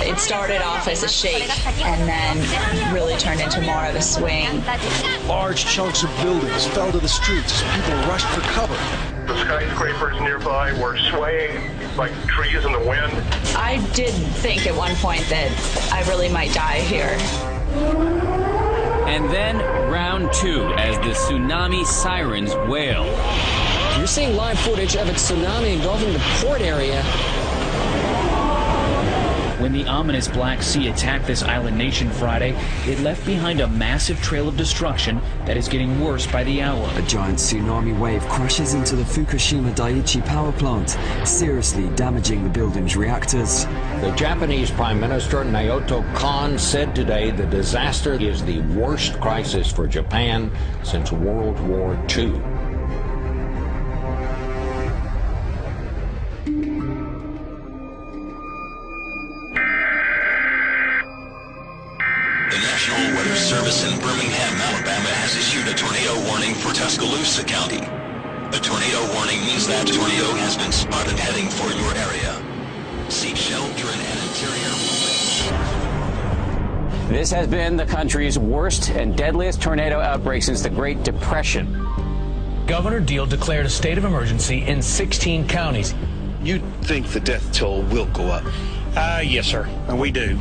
It started off as a shake and then really turned into more of a swing. Large chunks of buildings fell to the streets as people rushed for cover. The skyscrapers nearby were swaying like trees in the wind. I did think at one point that I really might die here. And then round two as the tsunami sirens wail. You're seeing live footage of a tsunami engulfing the port area. When the ominous Black Sea attacked this island nation Friday, it left behind a massive trail of destruction that is getting worse by the hour. A giant tsunami wave crashes into the Fukushima Daiichi power plant, seriously damaging the building's reactors. The Japanese Prime Minister Naoto Kan said today the disaster is the worst crisis for Japan since World War II. The National Weather Service in Birmingham, Alabama has issued a tornado warning for Tuscaloosa County. A tornado warning means that a tornado has been spotted heading for your area. Seek shelter in an interior. This has been the country's worst and deadliest tornado outbreak since the Great Depression. Governor Deal declared a state of emergency in 16 counties. You think the death toll will go up? Yes, sir. And we do.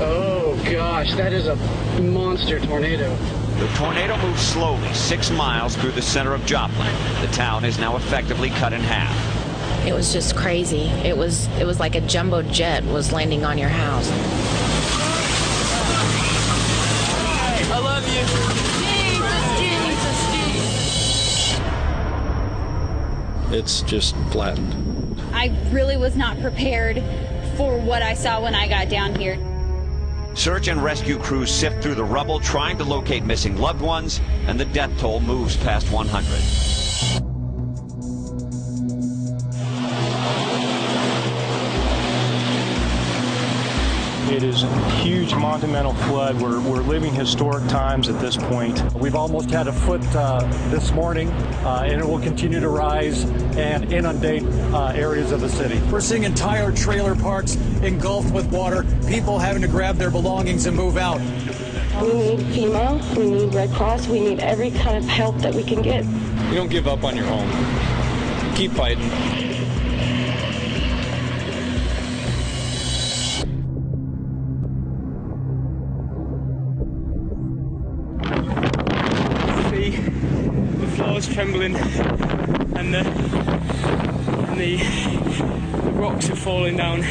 Oh gosh, that is a monster tornado. The tornado moved slowly 6 miles through the center of Joplin. The town is now effectively cut in half. It was just crazy. It was like a jumbo jet was landing on your house. I love you. It's just flattened. I really was not prepared for what I saw when I got down here. Search and rescue crews sift through the rubble trying to locate missing loved ones, and the death toll moves past 100. It is a huge monumental flood. We're living historic times at this point. We've almost had a foot this morning, and it will continue to rise and inundate areas of the city. We're seeing entire trailer parks engulfed with water, people having to grab their belongings and move out. We need FEMA, we need Red Cross, we need every kind of help that we can get. You don't give up on your home. Keep fighting. The floor is trembling and the rocks are falling down.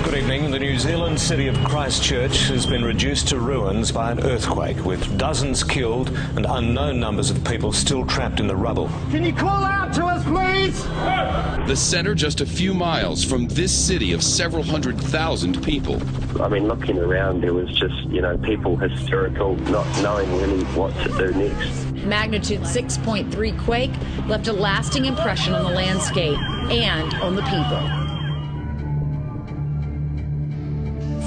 Good evening. The New Zealand city of Christchurch has been reduced to ruins by an earthquake, with dozens killed and unknown numbers of people still trapped in the rubble. Can you call out to us, please? The center just a few miles from this city of several 100,000 people. I mean, looking around, there was just, people hysterical, not knowing really what to do next. Magnitude 6.3 quake left a lasting impression on the landscape and on the people.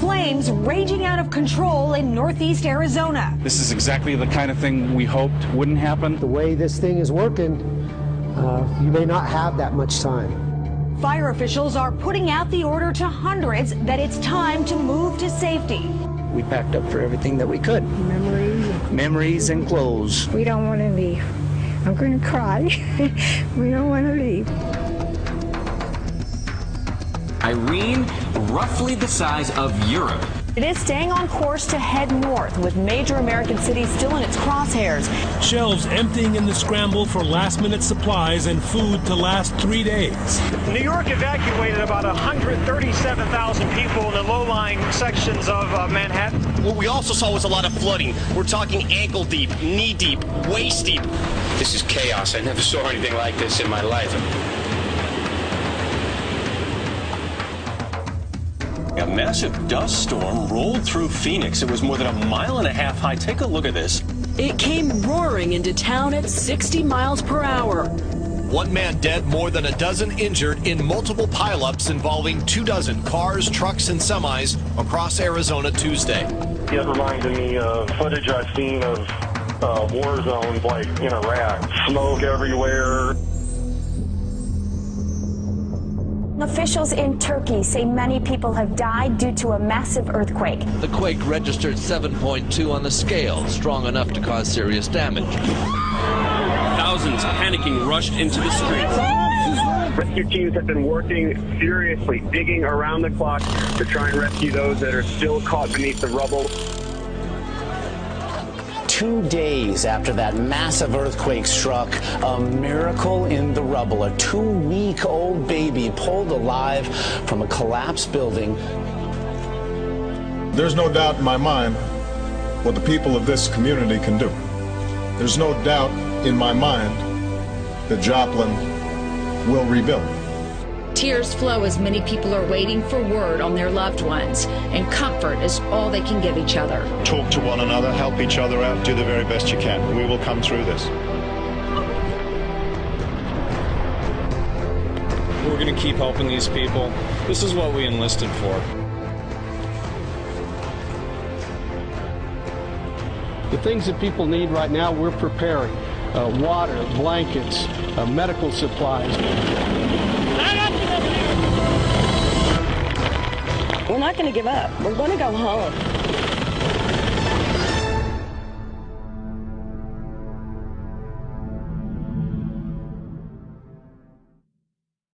Flames raging out of control in northeast Arizona. This is exactly the kind of thing we hoped wouldn't happen. The way this thing is working, you may not have that much time. Fire officials are putting out the order to hundreds that it's time to move to safety. We packed up for everything that we could. Memories and clothes. We don't want to leave. I'm going to cry. We don't want to leave. Irene, roughly the size of Europe. It is staying on course to head north, with major American cities still in its crosshairs. Shelves emptying in the scramble for last-minute supplies and food to last 3 days. New York evacuated about 137,000 people in the low-lying sections of Manhattan. What we also saw was a lot of flooding. We're talking ankle deep, knee deep, waist deep. This is chaos. I never saw anything like this in my life. A massive dust storm rolled through Phoenix. It was more than 1.5 miles high. Take a look at this. It came roaring into town at 60 miles per hour. 1 man dead, more than a dozen injured in multiple pileups involving 24 cars, trucks, and semis across Arizona Tuesday. It reminded me of footage I've seen of war zones like in Iraq. Smoke everywhere. Officials in Turkey say many people have died due to a massive earthquake. The quake registered 7.2 on the scale, strong enough to cause serious damage. Thousands panicking rushed into the streets. Rescue teams have been working furiously, digging around the clock to try and rescue those that are still caught beneath the rubble. 2 days after that massive earthquake struck, a miracle in the rubble. A 2-week-old baby pulled alive from a collapsed building. There's no doubt in my mind what the people of this community can do. There's no doubt in my mind that Joplin will rebuild. Tears flow as many people are waiting for word on their loved ones, and comfort is all they can give each other. Talk to one another, help each other out, do the very best you can. We will come through this. We're going to keep helping these people. This is what we enlisted for. The things that people need right now, we're preparing. Water, blankets, medical supplies. We're not going to give up. We're going to go home.